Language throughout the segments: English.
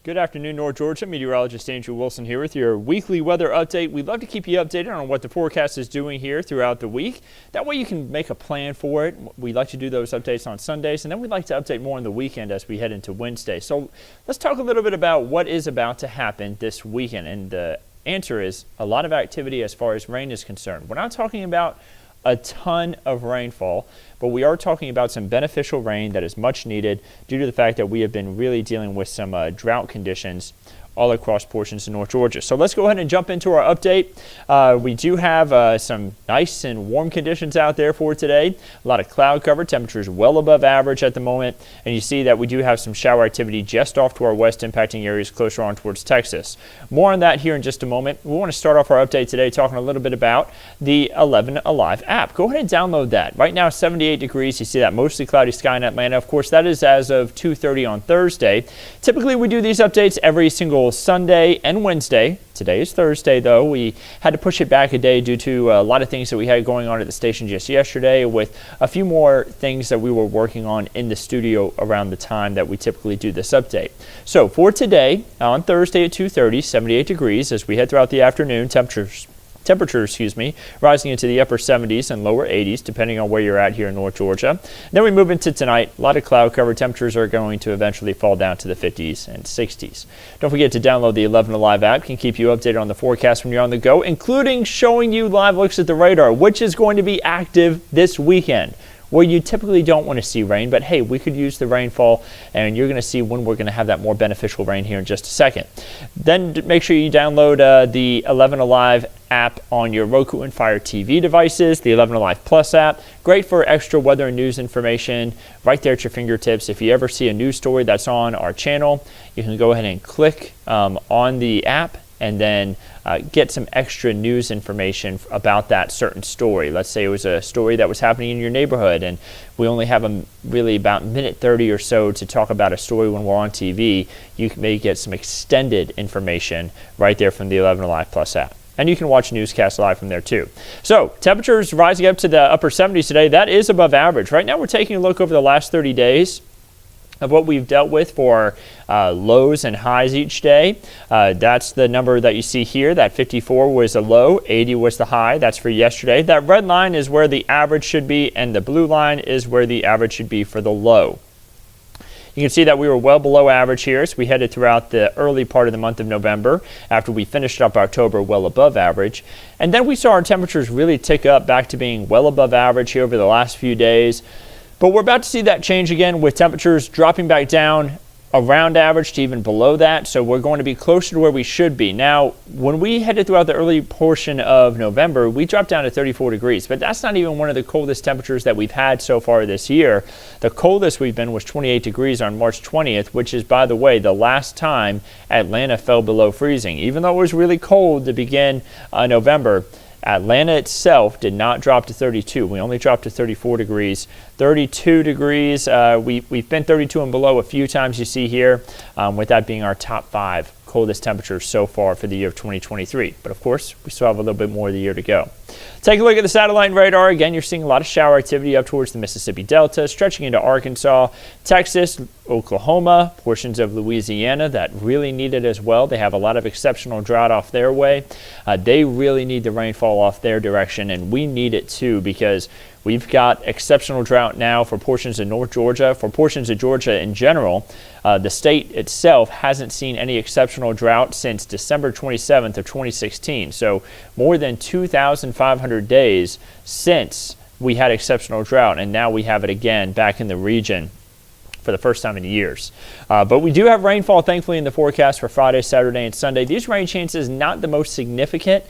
Good afternoon, North Georgia. Meteorologist Andrew Wilson here with your weekly weather update. We'd love to keep you updated on what the forecast is doing here throughout the week. That way you can make a plan for it. We like to do those updates on Sundays, and then we'd like to update more on the weekend as we head into Wednesday. So let's talk a little bit about what is about to happen this weekend. And the answer is a lot of activity as far as rain is concerned. We're not talking about a ton of rainfall, but we are talking about some beneficial rain that is much needed due to the fact that we have been really dealing with some drought conditions all across portions of North Georgia. So let's go ahead and jump into our update. We do have some nice and warm conditions out there for today. A lot of cloud cover, temperatures well above average at the moment, and you see that we do have some shower activity just off to our west, impacting areas closer on towards Texas. More on that here in just a moment. We want to start off our update today talking a little bit about the 11 Alive app. Go ahead and download that. Right now 78 degrees. You see that mostly cloudy sky in Atlanta. Of course, that is as of 2:30 on Thursday. Typically we do these updates every single Sunday and Wednesday. Today is Thursday, though. We had to push it back a day due to a lot of things that we had going on at the station just yesterday, with a few more things that we were working on in the studio around the time that we typically do this update. So for today, on Thursday at 2:30, 78 degrees. As we head throughout the afternoon, temperatures, rising into the upper 70s and lower 80s, depending on where you're at here in North Georgia. Then we move into tonight. A lot of cloud cover. Temperatures are going to eventually fall down to the 50s and 60s. Don't forget to download the 11 Alive app. It can keep you updated on the forecast when you're on the go, including showing you live looks at the radar, which is going to be active this weekend, where you typically don't want to see rain, but hey, we could use the rainfall, and you're going to see when we're going to have that more beneficial rain here in just a second. Then make sure you download the 11 Alive app on your Roku and Fire TV devices, the 11 Alive Plus app. Great for extra weather and news information right there at your fingertips. If you ever see a news story that's on our channel, you can go ahead and click on the app and then get some extra news information about that certain story. Let's say it was a story that was happening in your neighborhood, and we only have really about minute 30 or so to talk about a story when we're on TV. You may get some extended information right there from the 11 Alive Plus app. And you can watch newscasts live from there too. So temperatures rising up to the upper 70s today. That is above average. Right now we're taking a look over the last 30 days of what we've dealt with for lows and highs each day. That's the number that you see here. That 54 was a low, 80 was the high. That's for yesterday. That red line is where the average should be, and the blue line is where the average should be for the low. You can see that we were well below average here as we headed throughout the early part of the month of November, after we finished up October well above average. And then we saw our temperatures really tick up back to being well above average here over the last few days. But we're about to see that change again, with temperatures dropping back down around average to even below that. So we're going to be closer to where we should be. Now, when we headed throughout the early portion of November, we dropped down to 34 degrees, but that's not even one of the coldest temperatures that we've had so far this year. The coldest we've been was 28 degrees on March 20th, which is, by the way, the last time Atlanta fell below freezing. Even though it was really cold to begin November, Atlanta itself did not drop to 32. We only dropped to 34 degrees. 32 degrees, we've been 32 and below a few times, you see here, with that being our top 5 coldest temperatures so far for the year of 2023. But of course, we still have a little bit more of the year to go. Take a look at the satellite radar. Again, you're seeing a lot of shower activity up towards the Mississippi Delta, stretching into Arkansas, Texas, Oklahoma, portions of Louisiana that really need it as well. They have a lot of exceptional drought off their way. They really need the rainfall off their direction, and we need it too, because we've got exceptional drought now for portions of North Georgia, for portions of Georgia in general. The state itself hasn't seen any exceptional drought since December 27th of 2016. So more than 2,500 days since we had exceptional drought, and now we have it again back in the region for the first time in years. But we do have rainfall, thankfully, in the forecast for Friday, Saturday, and Sunday. These rain chances not the most significant,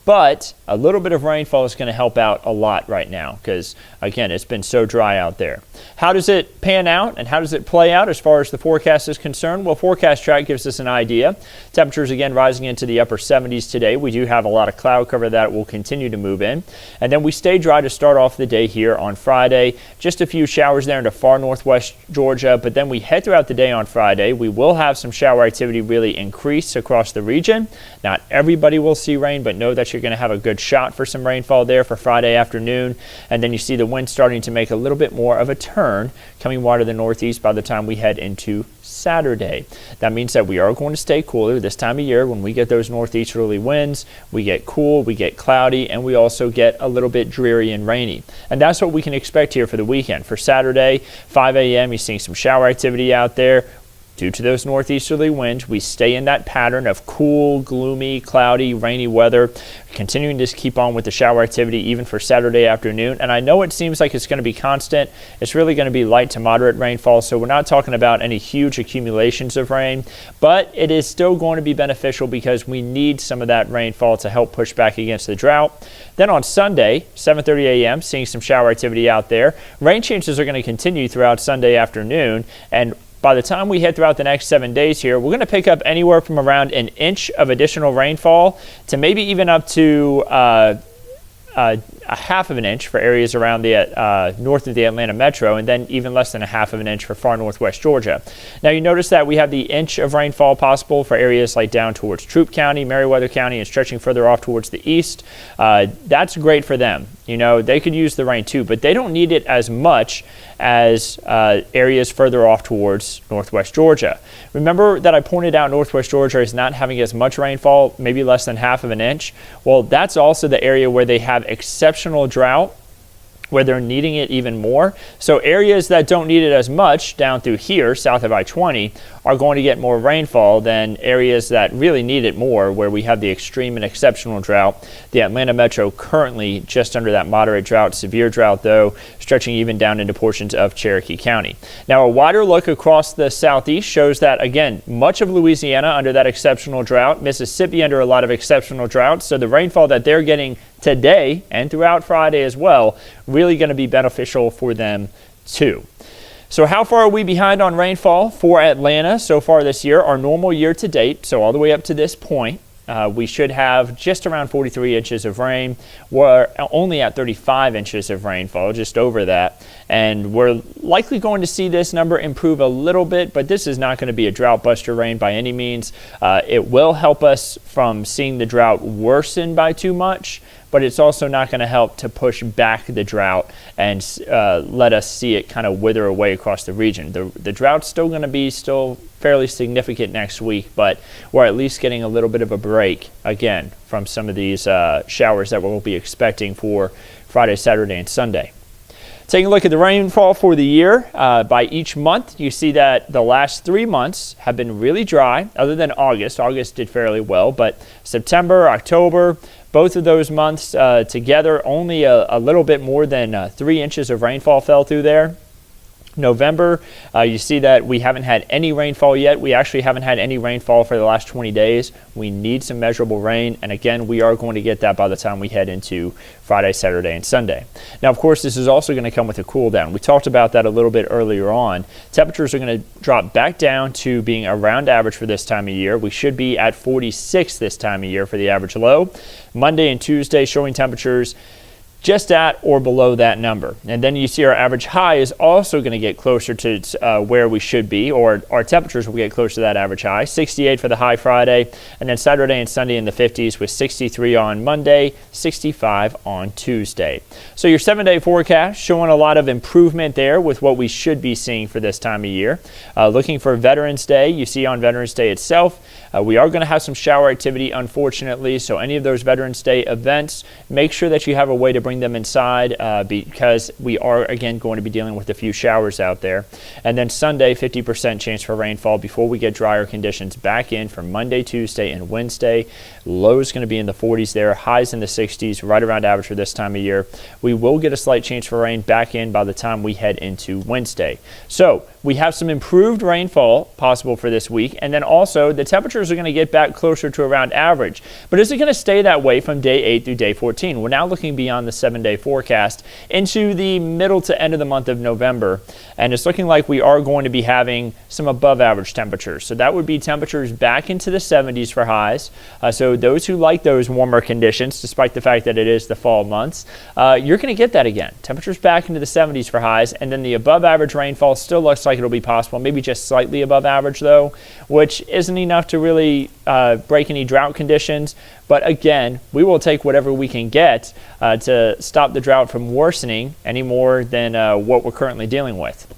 but a little bit of rainfall is going to help out a lot right now because, again, it's been so dry out there. How does it pan out and how does it play out as far as the forecast is concerned? Well, Forecast Track gives us an idea. Temperatures, again, rising into the upper 70s today. We do have a lot of cloud cover that will continue to move in. And then we stay dry to start off the day here on Friday. Just a few showers there into far northwest Georgia, but then we head throughout the day on Friday. We will have some shower activity really increase across the region. Not everybody will see rain, but know that you're going to have a good shot for some rainfall there for Friday afternoon. And then you see the wind starting to make a little bit more of a turn, coming more to the northeast by the time we head into Saturday. That means that we are going to stay cooler this time of year. When we get those northeasterly winds, we get cool, we get cloudy, and we also get a little bit dreary and rainy. And that's what we can expect here for the weekend. For Saturday, 5 a.m., you're seeing some shower activity out there. Due to those northeasterly winds, we stay in that pattern of cool, gloomy, cloudy, rainy weather, continuing to keep on with the shower activity even for Saturday afternoon. And I know it seems like it's going to be constant. It's really going to be light to moderate rainfall, so we're not talking about any huge accumulations of rain, but it is still going to be beneficial because we need some of that rainfall to help push back against the drought. Then on Sunday, 7:30 a.m., seeing some shower activity out there. Rain chances are going to continue throughout Sunday afternoon, and by the time we head throughout the next 7 days here, we're going to pick up anywhere from around an inch of additional rainfall to maybe even up to a half of an inch for areas around the north of the Atlanta metro, and then even less than a half of an inch for far northwest Georgia. Now you notice that we have the inch of rainfall possible for areas like down towards Troup County, Meriwether County, and stretching further off towards the east. That's great for them. You know, they could use the rain too, but they don't need it as much as areas further off towards northwest Georgia. Remember that I pointed out northwest Georgia is not having as much rainfall, maybe less than half of an inch. Well, that's also the area where they have exceptional drought, where they're needing it even more. So areas that don't need it as much down through here, south of I-20, are going to get more rainfall than areas that really need it more, where we have the extreme and exceptional drought. The Atlanta metro currently just under that moderate drought, severe drought though, stretching even down into portions of Cherokee County. Now a wider look across the southeast shows that, again, much of Louisiana under that exceptional drought, Mississippi under a lot of exceptional drought, so the rainfall that they're getting today and throughout Friday as well, really going to be beneficial for them too. So how far are we behind on rainfall for Atlanta so far this year? Our normal year to date, so all the way up to this point, we should have just around 43 inches of rain. We're only at 35 inches of rainfall, just over that. And we're likely going to see this number improve a little bit, but this is not going to be a drought buster rain by any means. It will help us from seeing the drought worsen by too much, but it's also not going to help to push back the drought and let us see it kind of wither away across the region. The drought's still going to be fairly significant next week, but we're at least getting a little bit of a break again from some of these showers that we'll be expecting for Friday, Saturday, and Sunday. Taking a look at the rainfall for the year, by each month, you see that the last 3 months have been really dry, other than August. August did fairly well, but September, October, both of those months together, only a little bit more than 3 inches of rainfall fell through there. November, you see that we haven't had any rainfall yet. We actually haven't had any rainfall for the last 20 days. We need some measurable rain, and again, we are going to get that by the time we head into Friday, Saturday, and Sunday. Now, of course, this is also going to come with a cool down. We talked about that a little bit earlier on. Temperatures are going to drop back down to being around average for this time of year. We should be at 46 this time of year for the average low. Monday and Tuesday showing temperatures just at or below that number. And then you see our average high is also going to get closer to where we should be, or our temperatures will get closer to that average high. 68 for the high Friday, and then Saturday and Sunday in the 50s with 63 on Monday, 65 on Tuesday. So your 7-day forecast showing a lot of improvement there with what we should be seeing for this time of year. Looking for Veterans Day, you see on Veterans Day itself, we are going to have some shower activity, unfortunately, so any of those Veterans Day events, make sure that you have a way to bring them inside because we are, again, going to be dealing with a few showers out there. And then Sunday, 50% chance for rainfall before we get drier conditions back in for Monday, Tuesday, and Wednesday. Lows going to be in the 40s there, highs in the 60s, right around average for this time of year. We will get a slight chance for rain back in by the time we head into Wednesday. So we have some improved rainfall possible for this week, and then also the temperatures are going to get back closer to around average. But is it going to stay that way from day 8 through day 14? We're now looking beyond the 7-day forecast into the middle to end of the month of November, and it's looking like we are going to be having some above average temperatures. So that would be temperatures back into the 70s for highs. So those who like those warmer conditions, despite the fact that it is the fall months, you're going to get that again. Temperatures back into the 70s for highs, and then the above average rainfall still looks like like it'll be possible, maybe just slightly above average though, which isn't enough to really break any drought conditions. But again, we will take whatever we can get to stop the drought from worsening any more than what we're currently dealing with.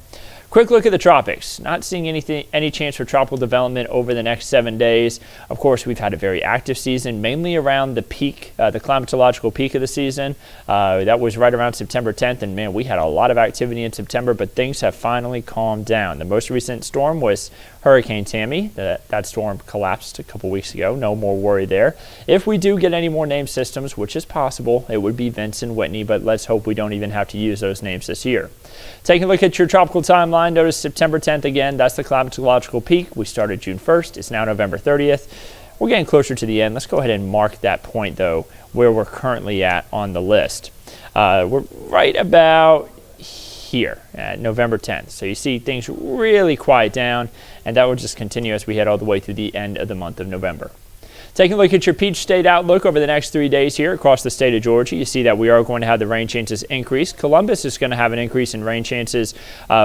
Quick look at the tropics. Not seeing any chance for tropical development over the next 7 days. Of course, we've had a very active season, mainly around the peak, the climatological peak of the season. That was right around September 10th, and man, we had a lot of activity in September, but things have finally calmed down. The most recent storm was Hurricane Tammy. That storm collapsed a couple weeks ago. No more worry there. If we do get any more named systems, which is possible, it would be Vince and Whitney, but let's hope we don't even have to use those names this year. Taking a look at your tropical timeline, notice September 10th again. That's the climatological peak. We started June 1st. It's now November 30th. We're getting closer to the end. Let's go ahead and mark that point, though, where we're currently at on the list. We're right about here at November 10th. So you see things really quiet down, and that will just continue as we head all the way through the end of the month of November. Taking a look at your Peach State outlook over the next 3 days here across the state of Georgia, you see that we are going to have the rain chances increase. Columbus is going to have an increase in rain chances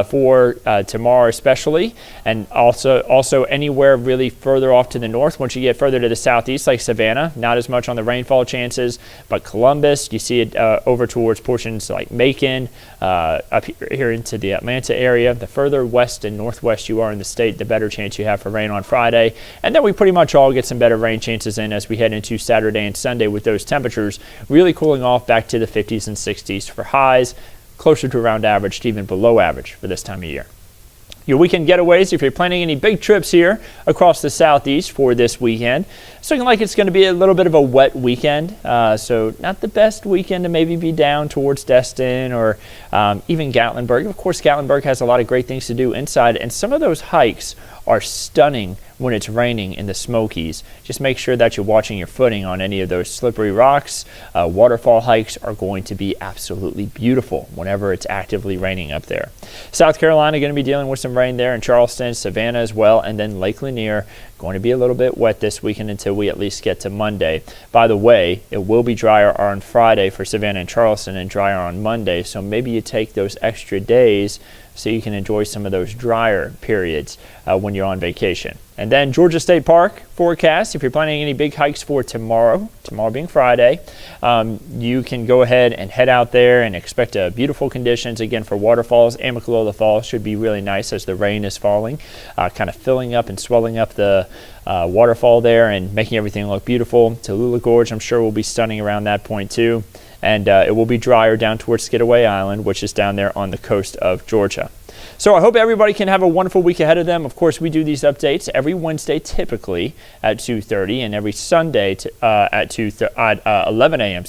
for tomorrow especially, and also anywhere really further off to the north. Once you get further to the southeast, like Savannah, not as much on the rainfall chances, but Columbus, you see it over towards portions like Macon, up here into the Atlanta area. The further west and northwest you are in the state, the better chance you have for rain on Friday. And then we pretty much all get some better rain chances in as we head into Saturday and Sunday, with those temperatures really cooling off back to the 50s and 60s for highs, closer to around average to even below average for this time of year. Your weekend getaways, if you're planning any big trips here across the southeast for this weekend, it's looking like it's going to be a little bit of a wet weekend. So not the best weekend to maybe be down towards Destin or even Gatlinburg. Of course, Gatlinburg has a lot of great things to do inside, and some of those hikes are stunning when it's raining in the Smokies. Just make sure that you're watching your footing on any of those slippery rocks. Waterfall hikes are going to be absolutely beautiful whenever it's actively raining up there. South Carolina going to be dealing with some rain there in Charleston, Savannah as well, and then Lake Lanier going to be a little bit wet this weekend until we at least get to Monday. By the way, it will be drier on Friday for Savannah and Charleston and drier on Monday, so maybe you take those extra days so you can enjoy some of those drier periods when you're on vacation. And then Georgia State Park forecast, if you're planning any big hikes for tomorrow being Friday, you can go ahead and head out there and expect beautiful conditions again for waterfalls. Amicalola Falls should be really nice as the rain is falling, kind of filling up and swelling up the waterfall there and making everything look beautiful. Tallulah Gorge, I'm sure, will be stunning around that point too. And it will be drier down towards Skidaway Island, which is down there on the coast of Georgia. So I hope everybody can have a wonderful week ahead of them. Of course, we do these updates every Wednesday typically at 2:30 and every Sunday at 11 a.m.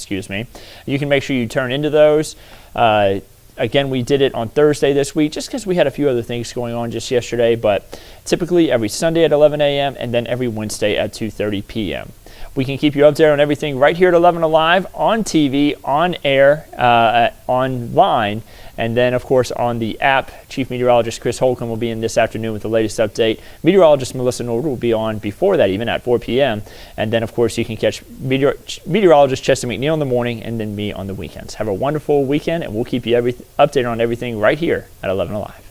You can make sure you turn into those. Again, we did it on Thursday this week just because we had a few other things going on just yesterday, but typically every Sunday at 11 a.m. and then every Wednesday at 2:30 p.m. We can keep you updated on everything right here at 11 Alive, on TV, on air, online, and then, of course, on the app. Chief Meteorologist Chris Holcomb will be in this afternoon with the latest update. Meteorologist Melissa Nord will be on before that, even at 4 p.m. And then, of course, you can catch Meteorologist Chester McNeil in the morning and then me on the weekends. Have a wonderful weekend, and we'll keep you updated on everything right here at 11 Alive.